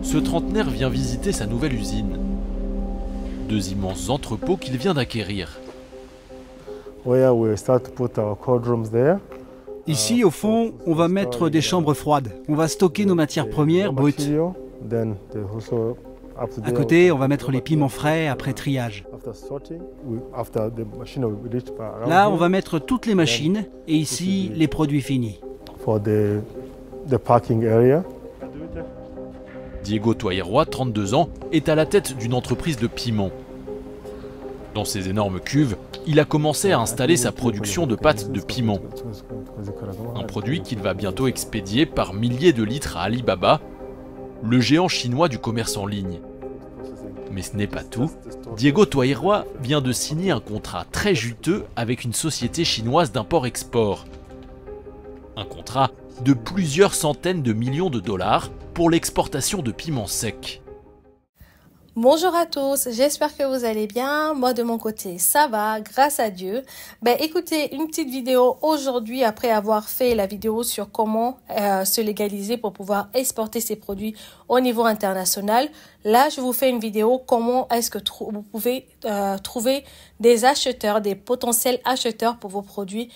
ce trentenaire vient visiter sa nouvelle usine. 2 immenses entrepôts qu'il vient d'acquérir. Ici, au fond, on va mettre des chambres froides. On va stocker nos matières premières brutes. À côté, on va mettre les piments frais après triage. Là, on va mettre toutes les machines et ici, les produits finis. Diego Toairroy, 32 ans, est à la tête d'une entreprise de piments. Dans ces énormes cuves, il a commencé à installer sa production de pâtes de piment. Un produit qu'il va bientôt expédier par milliers de litres à Alibaba, le géant chinois du commerce en ligne. Mais ce n'est pas tout. Diego Toairroy vient de signer un contrat très juteux avec une société chinoise d'import-export. Un contrat de plusieurs centaines de millions de dollars pour l'exportation de piments secs. Bonjour à tous, j'espère que vous allez bien. Moi de mon côté, ça va, grâce à Dieu. Écoutez, une petite vidéo aujourd'hui après avoir fait la vidéo sur comment se légaliser pour pouvoir exporter ses produits au niveau international. Là, je vous fais une vidéo comment est-ce que vous pouvez trouver des acheteurs, des potentiels acheteurs pour vos produits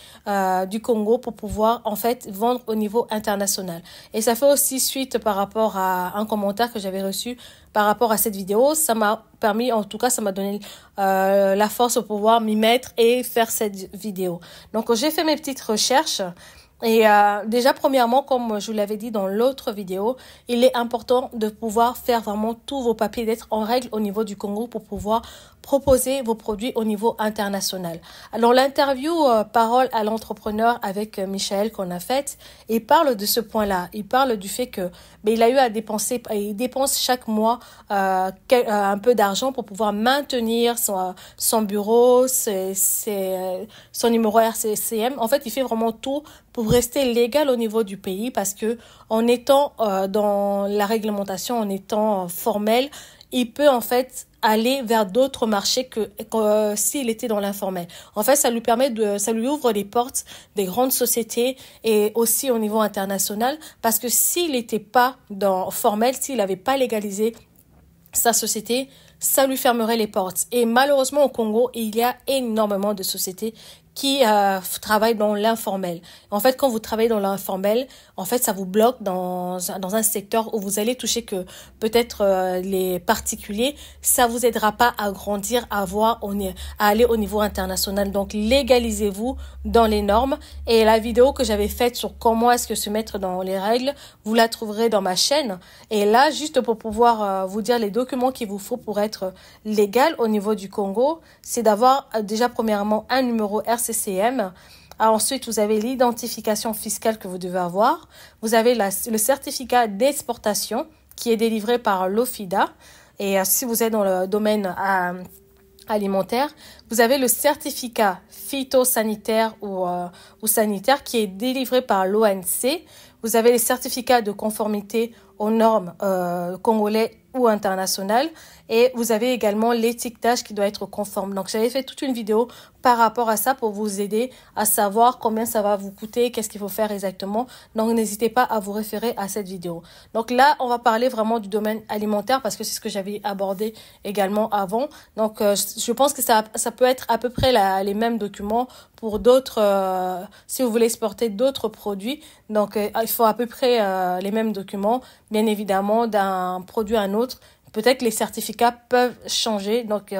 du Congo pour pouvoir en fait vendre au niveau international. Et ça fait aussi suite par rapport à un commentaire que j'avais reçu par rapport à cette vidéo. Ça m'a permis, en tout cas, ça m'a donné la force pour pouvoir m'y mettre et faire cette vidéo. Donc, j'ai fait mes petites recherches. Et déjà, premièrement, comme je vous l'avais dit dans l'autre vidéo, il est important de pouvoir faire vraiment tous vos papiers, d'être en règle au niveau du Congo pour pouvoir proposer vos produits au niveau international. Alors, l'interview Parole à l'entrepreneur avec Michael qu'on a faite, il parle de ce point-là. Il parle du fait que il a eu à dépenser, il dépense chaque mois un peu d'argent pour pouvoir maintenir son bureau, son numéro RCCM. En fait, il fait vraiment tout pour rester légal au niveau du pays parce que en étant dans la réglementation, en étant formel, il peut en fait aller vers d'autres marchés que s'il était dans l'informel. En fait, ça lui ouvre les portes des grandes sociétés et aussi au niveau international parce que s'il n'était pas dans formel, s'il n'avait pas légalisé sa société, ça lui fermerait les portes. Et malheureusement, au Congo, il y a énormément de sociétés qui travaillent dans l'informel. En fait, quand vous travaillez dans l'informel, en fait, ça vous bloque dans un secteur où vous allez toucher que peut-être les particuliers. Ça vous aidera pas à grandir, à aller au niveau international. Donc, légalisez-vous dans les normes. Et la vidéo que j'avais faite sur comment est-ce que se mettre dans les règles, vous la trouverez dans ma chaîne. Et là, juste pour pouvoir vous dire les documents qu'il vous faut pour être légal au niveau du Congo, c'est d'avoir déjà premièrement un numéro RCCM. Ensuite, vous avez l'identification fiscale que vous devez avoir. Vous avez le certificat d'exportation qui est délivré par l'OFIDA. Et si vous êtes dans le domaine alimentaire, vous avez le certificat phytosanitaire ou sanitaire qui est délivré par l'ONC. Vous avez les certificats de conformité aux normes congolais ou internationales. Et vous avez également l'étiquetage qui doit être conforme. Donc, j'avais fait toute une vidéo par rapport à ça pour vous aider à savoir combien ça va vous coûter, qu'est-ce qu'il faut faire exactement. Donc, n'hésitez pas à vous référer à cette vidéo. Donc là, on va parler vraiment du domaine alimentaire parce que c'est ce que j'avais abordé également avant. Donc, je pense que ça peut être à peu près les mêmes documents pour d'autres, si vous voulez exporter d'autres produits. Donc, il faut à peu près les mêmes documents, bien évidemment, d'un produit à un autre. Peut-être que les certificats peuvent changer, donc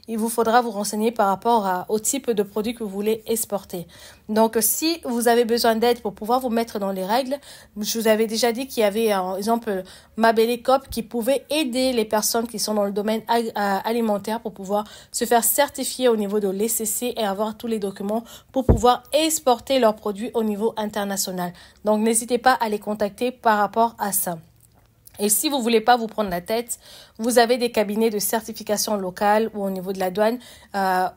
il vous faudra vous renseigner par rapport au type de produit que vous voulez exporter. Donc, si vous avez besoin d'aide pour pouvoir vous mettre dans les règles, je vous avais déjà dit qu'il y avait, par exemple, Mabelecop qui pouvait aider les personnes qui sont dans le domaine alimentaire pour pouvoir se faire certifier au niveau de l'ECC et avoir tous les documents pour pouvoir exporter leurs produits au niveau international. Donc, n'hésitez pas à les contacter par rapport à ça. Et si vous voulez pas vous prendre la tête, vous avez des cabinets de certification locale ou au niveau de la douane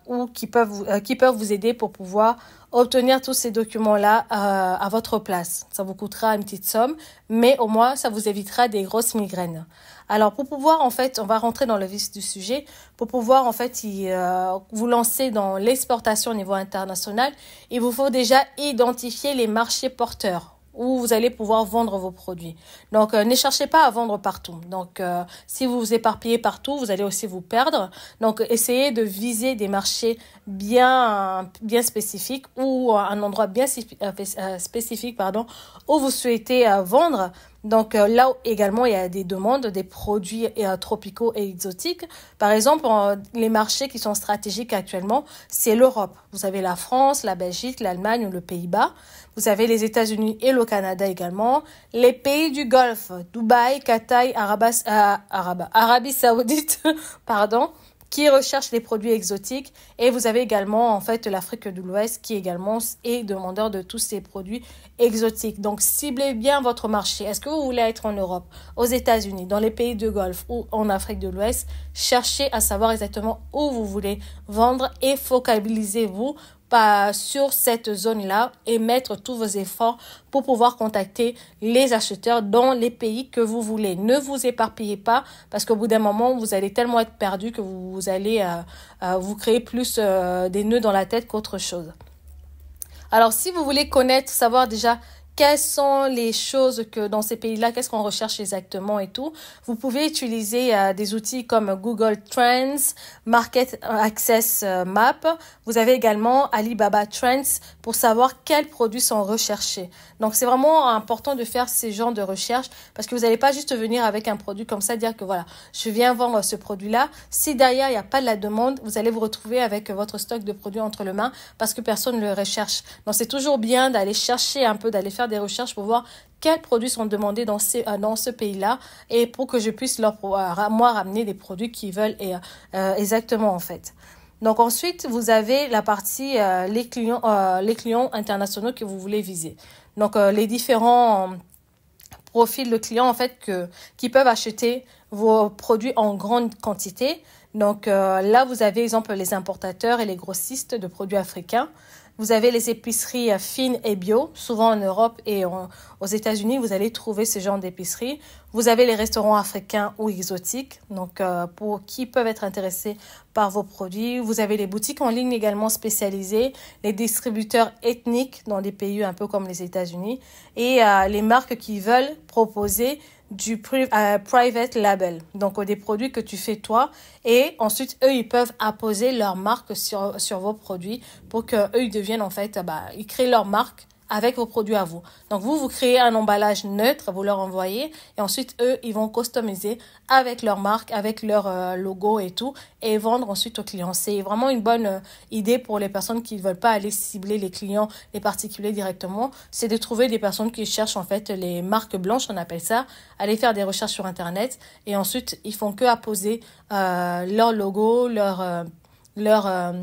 ou qui peuvent vous aider pour pouvoir obtenir tous ces documents-là à votre place. Ça vous coûtera une petite somme, mais au moins ça vous évitera des grosses migraines. Alors pour pouvoir en fait, on va rentrer dans le vif du sujet, pour pouvoir en fait vous lancer dans l'exportation au niveau international, il vous faut déjà identifier les marchés porteurs où vous allez pouvoir vendre vos produits. Donc, ne cherchez pas à vendre partout. Donc, si vous vous éparpillez partout, vous allez aussi vous perdre. Donc, essayez de viser des marchés bien spécifiques ou un endroit bien spécifique, où vous souhaitez vendre. Donc là également, il y a des demandes, des produits tropicaux et exotiques. Par exemple, les marchés qui sont stratégiques actuellement, c'est l'Europe. Vous avez la France, la Belgique, l'Allemagne ou le Pays-Bas. Vous avez les États-Unis et le Canada également. Les pays du Golfe, Dubaï, Qatar, Arabie Saoudite, qui recherchent des produits exotiques. Et vous avez également, en fait, l'Afrique de l'Ouest qui également est demandeur de tous ces produits exotiques. Donc, ciblez bien votre marché. Est-ce que vous voulez être en Europe, aux États-Unis, dans les pays du Golfe ou en Afrique de l'Ouest? Cherchez à savoir exactement où vous voulez vendre et focalisez-vous sur cette zone-là et mettre tous vos efforts pour pouvoir contacter les acheteurs dans les pays que vous voulez. Ne vous éparpillez pas parce qu'au bout d'un moment, vous allez tellement être perdu que vous allez vous créer plus des nœuds dans la tête qu'autre chose. Alors, si vous voulez savoir déjà quelles sont les choses que dans ces pays-là, qu'est-ce qu'on recherche exactement et tout. Vous pouvez utiliser des outils comme Google Trends, Market Access Map. Vous avez également Alibaba Trends pour savoir quels produits sont recherchés. Donc, c'est vraiment important de faire ces genres de recherches parce que vous n'allez pas juste venir avec un produit comme ça, dire que voilà, je viens vendre ce produit-là. Si derrière, il n'y a pas de la demande, vous allez vous retrouver avec votre stock de produits entre les mains parce que personne ne le recherche. Donc, c'est toujours bien d'aller chercher un peu, d'aller faire des recherches pour voir quels produits sont demandés dans ce pays-là et pour que je puisse moi ramener des produits qu'ils veulent exactement en fait. Donc ensuite, vous avez la partie les clients internationaux que vous voulez viser. Donc les différents profils de clients en fait qui peuvent acheter vos produits en grande quantité. Donc là, vous avez exemple les importateurs et les grossistes de produits africains. Vous avez les épiceries fines et bio, souvent en Europe et aux États-Unis, vous allez trouver ce genre d'épicerie. Vous avez les restaurants africains ou exotiques, donc pour qui peuvent être intéressés par vos produits. Vous avez les boutiques en ligne également spécialisées, les distributeurs ethniques dans des pays un peu comme les États-Unis et les marques qui veulent proposer du private label, donc des produits que tu fais toi et ensuite eux ils peuvent apposer leur marque sur vos produits pour que eux ils deviennent en fait ils créent leur marque avec vos produits à vous. Donc vous créez un emballage neutre, vous leur envoyez et ensuite eux ils vont customiser avec leur marque, avec leur logo et tout et vendre ensuite aux clients. C'est vraiment une bonne idée pour les personnes qui ne veulent pas aller cibler les clients, les particuliers directement. C'est de trouver des personnes qui cherchent en fait les marques blanches, on appelle ça, aller faire des recherches sur internet et ensuite ils font que apposer leur logo, leur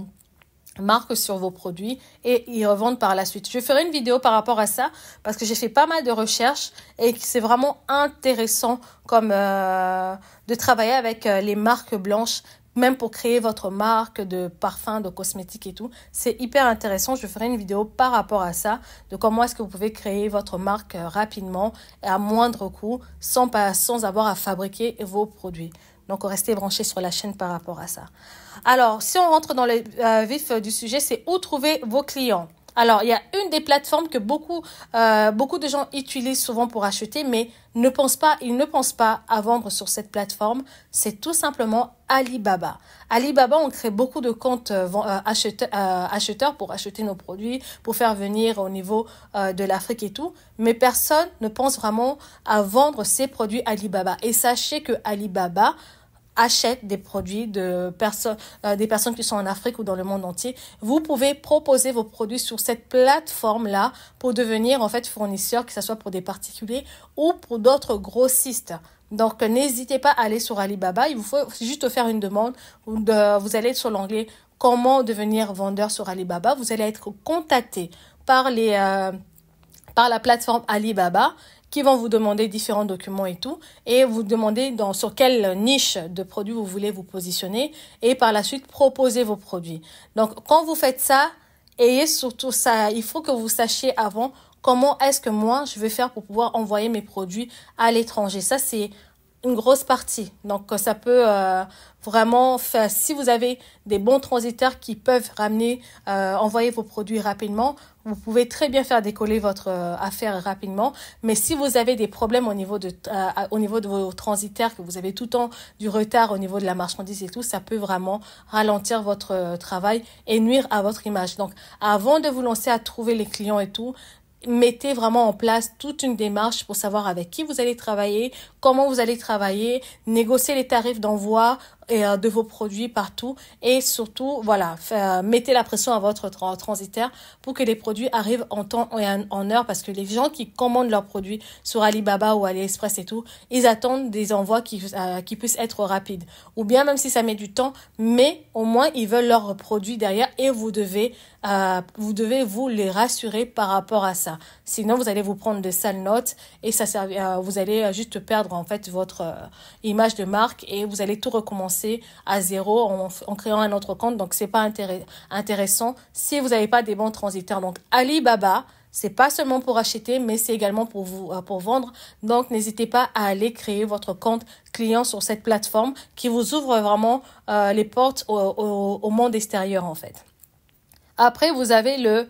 marque sur vos produits et ils revendent par la suite. Je ferai une vidéo par rapport à ça parce que j'ai fait pas mal de recherches et c'est vraiment intéressant comme de travailler avec les marques blanches, même pour créer votre marque de parfum, de cosmétiques et tout. C'est hyper intéressant. Je ferai une vidéo par rapport à ça, de comment est-ce que vous pouvez créer votre marque rapidement et à moindre coût sans avoir à fabriquer vos produits. Donc, restez branchés sur la chaîne par rapport à ça. Alors, si on rentre dans le vif du sujet, c'est où trouver vos clients. Alors, il y a une des plateformes que beaucoup de gens utilisent souvent pour acheter, mais ils ne pensent pas à vendre sur cette plateforme. C'est tout simplement Alibaba. Alibaba, on crée beaucoup de comptes acheteurs pour acheter nos produits, pour faire venir au niveau de l'Afrique et tout. Mais personne ne pense vraiment à vendre ces produits Alibaba. Et sachez que Alibaba achète des produits des personnes qui sont en Afrique ou dans le monde entier. Vous pouvez proposer vos produits sur cette plateforme-là pour devenir en fait fournisseur, que ce soit pour des particuliers ou pour d'autres grossistes. Donc, n'hésitez pas à aller sur Alibaba. Il vous faut juste faire une demande. Vous allez sur l'onglet « Comment devenir vendeur sur Alibaba ». Vous allez être contacté par la plateforme Alibaba qui vont vous demander différents documents et tout, et vous demander sur quelle niche de produits vous voulez vous positionner, et par la suite proposer vos produits. Donc, quand vous faites ça, ayez surtout ça, il faut que vous sachiez avant comment est-ce que moi, je vais faire pour pouvoir envoyer mes produits à l'étranger. Ça, c'est une grosse partie. Donc, ça peut vraiment faire, si vous avez des bons transitaires qui peuvent envoyer vos produits rapidement, vous pouvez très bien faire décoller votre affaire rapidement. Mais si vous avez des problèmes au niveau de vos transitaires, que vous avez tout le temps du retard au niveau de la marchandise et tout, ça peut vraiment ralentir votre travail et nuire à votre image. Donc, avant de vous lancer à trouver les clients et tout, mettez vraiment en place toute une démarche pour savoir avec qui vous allez travailler, comment vous allez travailler, négocier les tarifs d'envoi de vos produits partout et surtout, voilà, mettez la pression à votre transitaire pour que les produits arrivent en temps et en heure parce que les gens qui commandent leurs produits sur Alibaba ou AliExpress et tout, ils attendent des envois qui puissent être rapides. Ou bien même si ça met du temps, mais au moins ils veulent leurs produits derrière et vous devez vous les rassurer par rapport à ça. Sinon, vous allez vous prendre de sales notes et vous allez juste perdre en fait votre image de marque et vous allez tout recommencer à zéro en créant un autre compte. Donc, c'est pas intéressant si vous n'avez pas des bons transitaires. Donc, Alibaba, c'est pas seulement pour acheter, mais c'est également pour vendre. Donc, n'hésitez pas à aller créer votre compte client sur cette plateforme qui vous ouvre vraiment les portes au monde extérieur en fait. Après, vous avez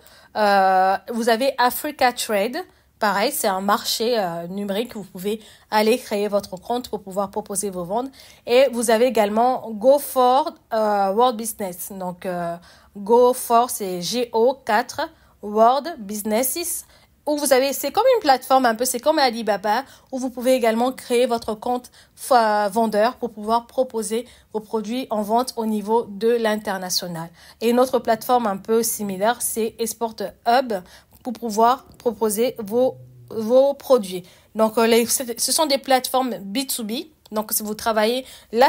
Africa Trade. Pareil, c'est un marché numérique où vous pouvez aller créer votre compte pour pouvoir proposer vos ventes. Et vous avez également Go4 World Business. Donc, Go4, c'est GO4 World Businesses. Où c'est comme une plateforme un peu, c'est comme Alibaba, où vous pouvez également créer votre compte vendeur pour pouvoir proposer vos produits en vente au niveau de l'international. Et une autre plateforme un peu similaire, c'est Export Hub, pour pouvoir proposer vos produits. Donc, ce sont des plateformes B2B. Donc, si vous travaillez, là,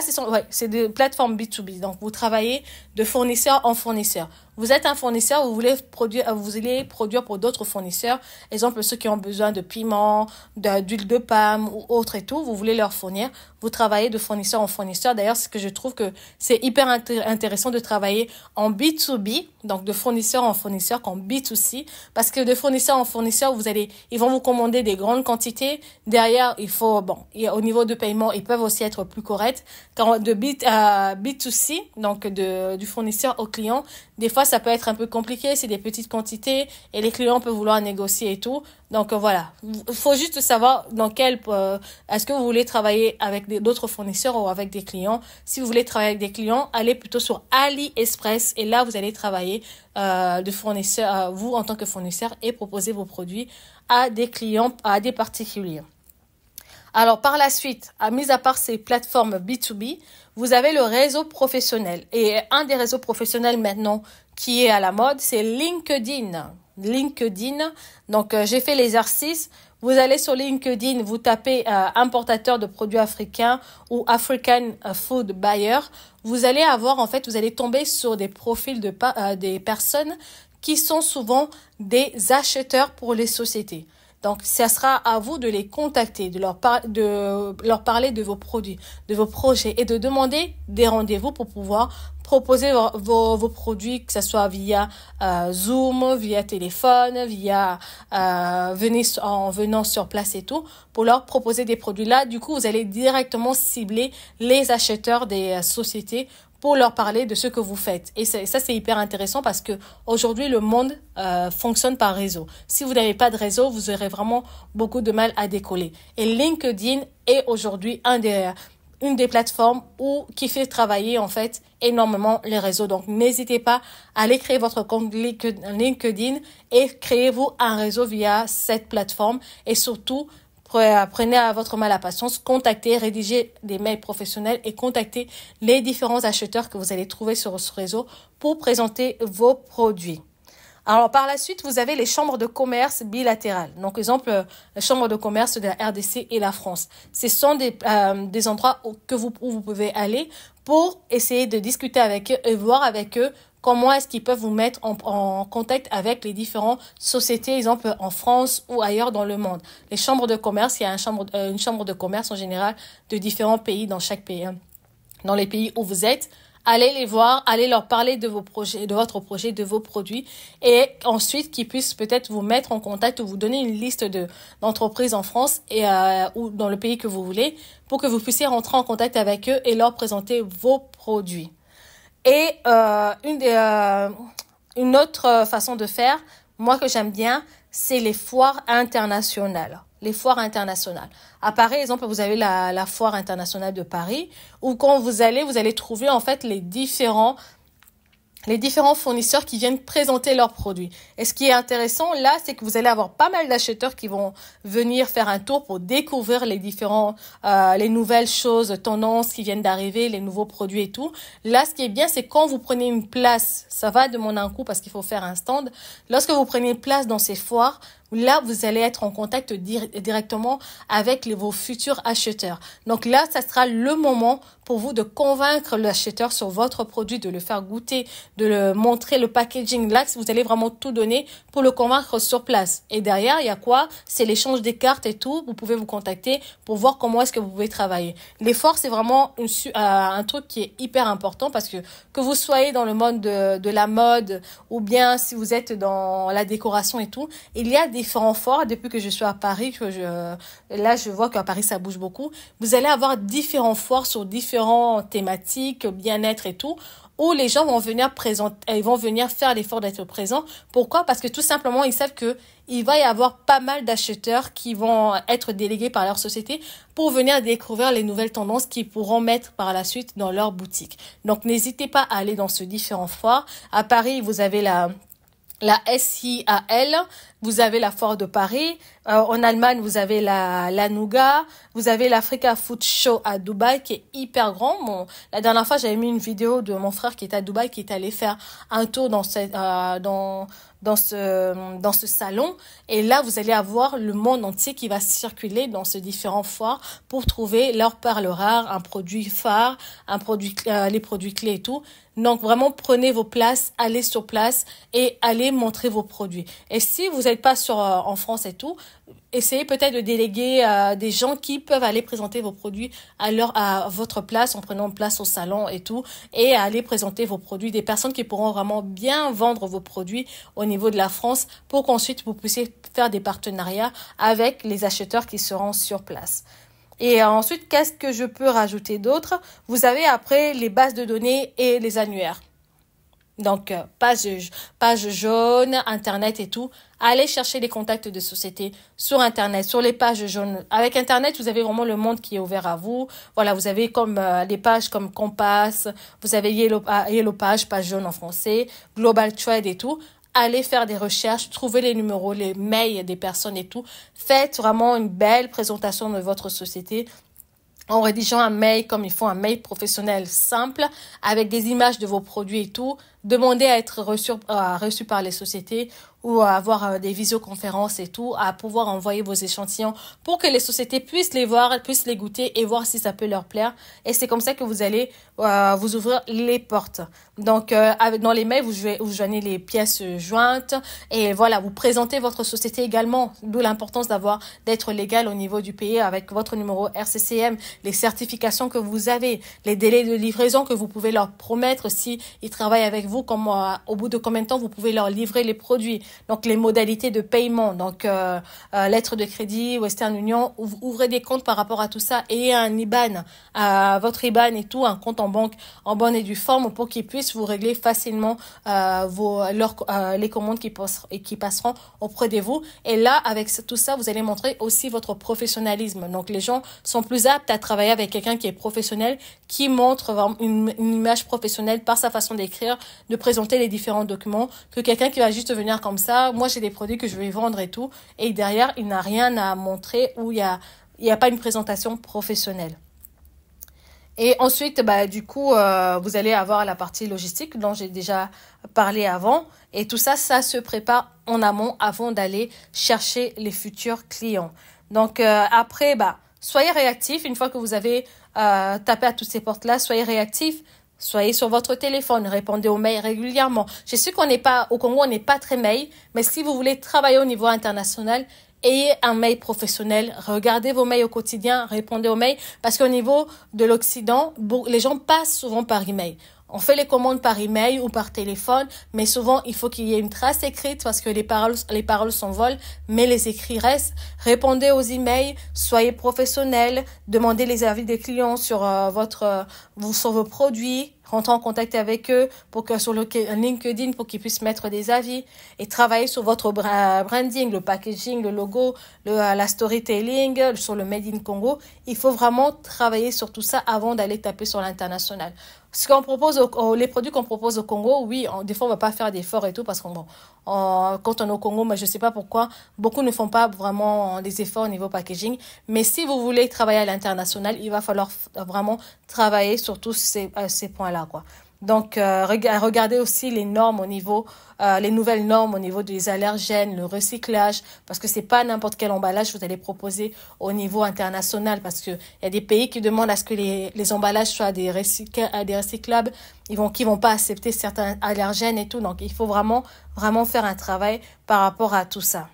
c'est des plateformes B2B. Donc, vous travaillez de fournisseur en fournisseur. Vous êtes un fournisseur, vous allez produire pour d'autres fournisseurs. Exemple, ceux qui ont besoin de piment, d'huile de palme ou autre et tout, vous voulez leur fournir. Vous travaillez de fournisseur en fournisseur. D'ailleurs, c'est que je trouve que c'est hyper intéressant de travailler en B2B, donc de fournisseur en fournisseur, qu'en B2C, parce que de fournisseur en fournisseur, ils vont vous commander des grandes quantités. Derrière, au niveau de paiement, ils peuvent aussi être plus corrects. Quand de B2C, donc du fournisseur au client, des fois, ça peut être un peu compliqué, c'est des petites quantités et les clients peuvent vouloir négocier et tout. Donc voilà, il faut juste savoir est-ce que vous voulez travailler avec d'autres fournisseurs ou avec des clients. Si vous voulez travailler avec des clients, allez plutôt sur AliExpress et là, vous allez travailler de fournisseur, vous en tant que fournisseur et proposer vos produits à des clients, à des particuliers. Alors, par la suite, mis à part ces plateformes B2B, vous avez le réseau professionnel. Et un des réseaux professionnels maintenant qui est à la mode, c'est LinkedIn. LinkedIn. Donc, j'ai fait l'exercice. Vous allez sur LinkedIn, vous tapez importateur de produits africains ou African Food Buyer. Vous allez tomber sur des profils des personnes qui sont souvent des acheteurs pour les sociétés. Donc, ça sera à vous de les contacter, de leur parler de vos produits, de vos projets et de demander des rendez-vous pour pouvoir proposer vos produits, que ce soit via Zoom, via téléphone, en venant sur place et tout, pour leur proposer des produits. Là, du coup, vous allez directement cibler les acheteurs des sociétés pour leur parler de ce que vous faites. Et ça, c'est hyper intéressant parce que aujourd'hui, le monde fonctionne par réseau. Si vous n'avez pas de réseau, vous aurez vraiment beaucoup de mal à décoller. Et LinkedIn est aujourd'hui une des plateformes qui fait travailler en fait énormément les réseaux. Donc, n'hésitez pas à aller créer votre compte LinkedIn et créez-vous un réseau via cette plateforme. Et surtout, prenez à votre mal à patience, contactez, rédigez des mails professionnels et contactez les différents acheteurs que vous allez trouver sur ce réseau pour présenter vos produits. Alors, par la suite, vous avez les chambres de commerce bilatérales. Donc, exemple, la chambre de commerce de la RDC et la France. Ce sont des endroits où vous pouvez aller pour essayer de discuter avec eux et voir avec eux comment est-ce qu'ils peuvent vous mettre en contact avec les différentes sociétés, exemple en France ou ailleurs dans le monde. Les chambres de commerce, il y a une chambre de commerce en général de différents pays dans chaque pays. Dans les pays où vous êtes, allez les voir, allez leur parler de vos projets, de votre projet, de vos produits et ensuite qu'ils puissent peut-être vous mettre en contact ou vous donner une liste d'entreprises en France et ou dans le pays que vous voulez pour que vous puissiez rentrer en contact avec eux et leur présenter vos produits. Et une autre façon de faire, moi que j'aime bien, c'est les foires internationales. Les foires internationales. À Paris, exemple, vous avez la foire internationale de Paris, où quand vous allez trouver en fait les différents fournisseurs qui viennent présenter leurs produits. Et ce qui est intéressant là, c'est que vous allez avoir pas mal d'acheteurs qui vont venir faire un tour pour découvrir les nouvelles choses, tendances qui viennent d'arriver, les nouveaux produits et tout. Là, ce qui est bien, c'est quand vous prenez une place, ça va demander un coup parce qu'il faut faire un stand. Lorsque vous prenez une place dans ces foires, là, vous allez être en contact directement avec vos futurs acheteurs. Donc là, ça sera le moment pour vous de convaincre l'acheteur sur votre produit, de le faire goûter, de le montrer le packaging. Là, vous allez vraiment tout donner pour le convaincre sur place. Et derrière, il y a quoi? C'est l'échange des cartes et tout. Vous pouvez vous contacter pour voir comment est-ce que vous pouvez travailler. L'effort, c'est vraiment un truc qui est hyper important parce que vous soyez dans le monde de la mode ou bien si vous êtes dans la décoration et tout, il y a différents foires. Depuis que je suis à Paris, là, je vois qu'à Paris, ça bouge beaucoup. Vous allez avoir différents foires sur différentes thématiques, bien-être et tout, où les gens vont venir ils vont venir faire l'effort d'être présents. Pourquoi? Parce que tout simplement, ils savent que il va y avoir pas mal d'acheteurs qui vont être délégués par leur société pour venir découvrir les nouvelles tendances qu'ils pourront mettre par la suite dans leur boutique. Donc, n'hésitez pas à aller dans ces différents foires. À Paris, vous avez la SIAL, vous avez la foire de Paris, en Allemagne vous avez la Nougat, vous avez l'Africa Food Show à Dubaï qui est hyper grand. Bon, la dernière fois j'avais mis une vidéo de mon frère qui est à Dubaï, qui est allé faire un tour dans ce salon, et là vous allez avoir le monde entier qui va circuler dans ces différents foires pour trouver leur perle rare, un produit phare, les produits clés et tout. Donc vraiment prenez vos places, allez sur place et allez montrer vos produits. Et si vous n'êtes pas en France et tout, essayez peut-être de déléguer des gens qui peuvent aller présenter vos produits à votre place, en prenant place au salon et tout, et aller présenter vos produits, des personnes qui pourront vraiment bien vendre vos produits au niveau de la France pour qu'ensuite vous puissiez faire des partenariats avec les acheteurs qui seront sur place. Et ensuite, qu'est-ce que je peux rajouter d'autre? Vous avez après les bases de données et les annuaires. Donc, page jaune, Internet et tout. Allez chercher les contacts de sociétés sur Internet, sur les pages jaunes. Avec Internet, vous avez vraiment le monde qui est ouvert à vous. Voilà, vous avez comme des pages comme Compass, vous avez Yellow Page jaune en français, Global Trade et tout. Allez faire des recherches, trouvez les numéros, les mails des personnes et tout. Faites vraiment une belle présentation de votre société en rédigeant un mail comme il faut, un mail professionnel simple avec des images de vos produits et tout. Demandez à être reçu par les sociétés ou à avoir des visioconférences et tout, à pouvoir envoyer vos échantillons pour que les sociétés puissent les voir, puissent les goûter et voir si ça peut leur plaire. Et c'est comme ça que vous allez vous ouvrir les portes. Donc, dans les mails, vous joignez les pièces jointes et voilà, vous présentez votre société également. D'où l'importance d'être légal au niveau du pays avec votre numéro RCCM, les certifications que vous avez, les délais de livraison que vous pouvez leur promettre si ils travaillent avec vous, comme au bout de combien de temps vous pouvez leur livrer les produits. Donc, les modalités de paiement, donc lettre de crédit, Western Union, ouvrez des comptes par rapport à tout ça et un IBAN, votre IBAN et tout, un compte en banque en bonne et due forme pour qu'ils puissent vous régler facilement les commandes qui passeront auprès de vous. Et là, avec tout ça, vous allez montrer aussi votre professionnalisme. Donc, les gens sont plus aptes à travailler avec quelqu'un qui est professionnel, qui montre une image professionnelle par sa façon d'écrire, de présenter les différents documents, que quelqu'un qui va juste venir comme ça. Moi, j'ai des produits que je vais vendre et tout. Et derrière, il n'a rien à montrer ou il y a pas une présentation professionnelle. Et ensuite, du coup, vous allez avoir la partie logistique dont j'ai déjà parlé avant. Et tout ça, ça se prépare en amont avant d'aller chercher les futurs clients. Donc, après, soyez réactifs. Une fois que vous avez tapé à toutes ces portes-là, soyez réactifs. Soyez sur votre téléphone, répondez aux mails régulièrement. Je sais au Congo, on n'est pas très mail, mais si vous voulez travailler au niveau international, ayez un mail professionnel, regardez vos mails au quotidien, répondez aux mails, parce qu'au niveau de l'Occident, les gens passent souvent par email. On fait les commandes par email ou par téléphone, mais souvent il faut qu'il y ait une trace écrite parce que les paroles s'envolent, mais les écrits restent. Répondez aux emails, soyez professionnels, demandez les avis des clients sur sur vos produits, rentrez en contact avec eux pour que sur LinkedIn pour qu'ils puissent mettre des avis et travailler sur votre branding, le packaging, le logo, la storytelling, sur le Made in Congo. Il faut vraiment travailler sur tout ça avant d'aller taper sur l'international. Ce qu'on propose, les produits qu'on propose au Congo, oui, des fois on va pas faire d'efforts et tout parce que quand on est au Congo, mais je sais pas pourquoi, beaucoup ne font pas vraiment des efforts au niveau packaging. Mais si vous voulez travailler à l'international, il va falloir vraiment travailler sur tous ces points-là, quoi. Donc, regardez aussi les normes au niveau, les nouvelles normes au niveau des allergènes, le recyclage, parce que c'est pas n'importe quel emballage que vous allez proposer au niveau international, parce que il y a des pays qui demandent à ce que les emballages soient des recyclables, qui vont pas accepter certains allergènes et tout. Donc, il faut vraiment faire un travail par rapport à tout ça.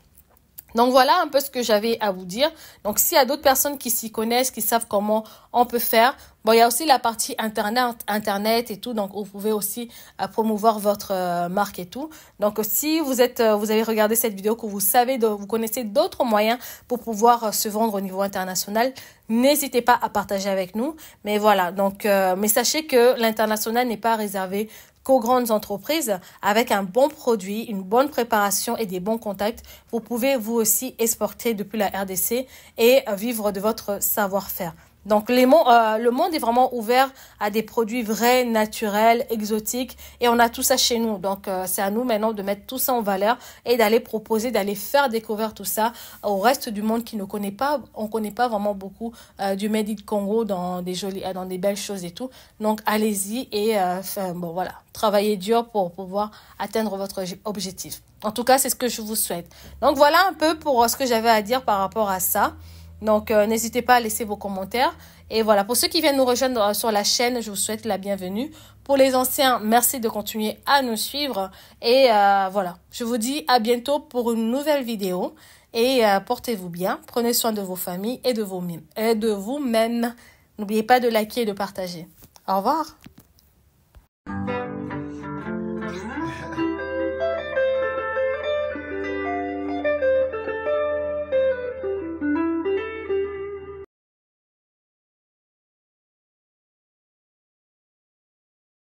Donc voilà un peu ce que j'avais à vous dire. Donc s'il y a d'autres personnes qui s'y connaissent, qui savent comment on peut faire, bon, il y a aussi la partie internet et tout. Donc vous pouvez aussi promouvoir votre marque et tout. Donc si vous avez regardé cette vidéo, que vous connaissez d'autres moyens pour pouvoir se vendre au niveau international, n'hésitez pas à partager avec nous. Mais voilà, donc mais sachez que l'international n'est pas réservé qu'aux grandes entreprises. Avec un bon produit, une bonne préparation et des bons contacts, vous pouvez vous aussi exporter depuis la RDC et vivre de votre savoir-faire. Donc le monde est vraiment ouvert à des produits vrais, naturels, exotiques et on a tout ça chez nous. Donc c'est à nous maintenant de mettre tout ça en valeur et d'aller faire découvrir tout ça au reste du monde qui ne connaît pas. On connaît pas vraiment beaucoup du Made in Congo dans des belles choses et tout. Donc allez-y et voilà, travaillez dur pour pouvoir atteindre votre objectif. En tout cas, c'est ce que je vous souhaite. Donc voilà un peu pour ce que j'avais à dire par rapport à ça. Donc, n'hésitez pas à laisser vos commentaires. Et voilà, pour ceux qui viennent nous rejoindre sur la chaîne, je vous souhaite la bienvenue. Pour les anciens, merci de continuer à nous suivre. Et voilà, je vous dis à bientôt pour une nouvelle vidéo. Et portez-vous bien, prenez soin de vos familles et de vous-même. N'oubliez pas de liker et de partager. Au revoir.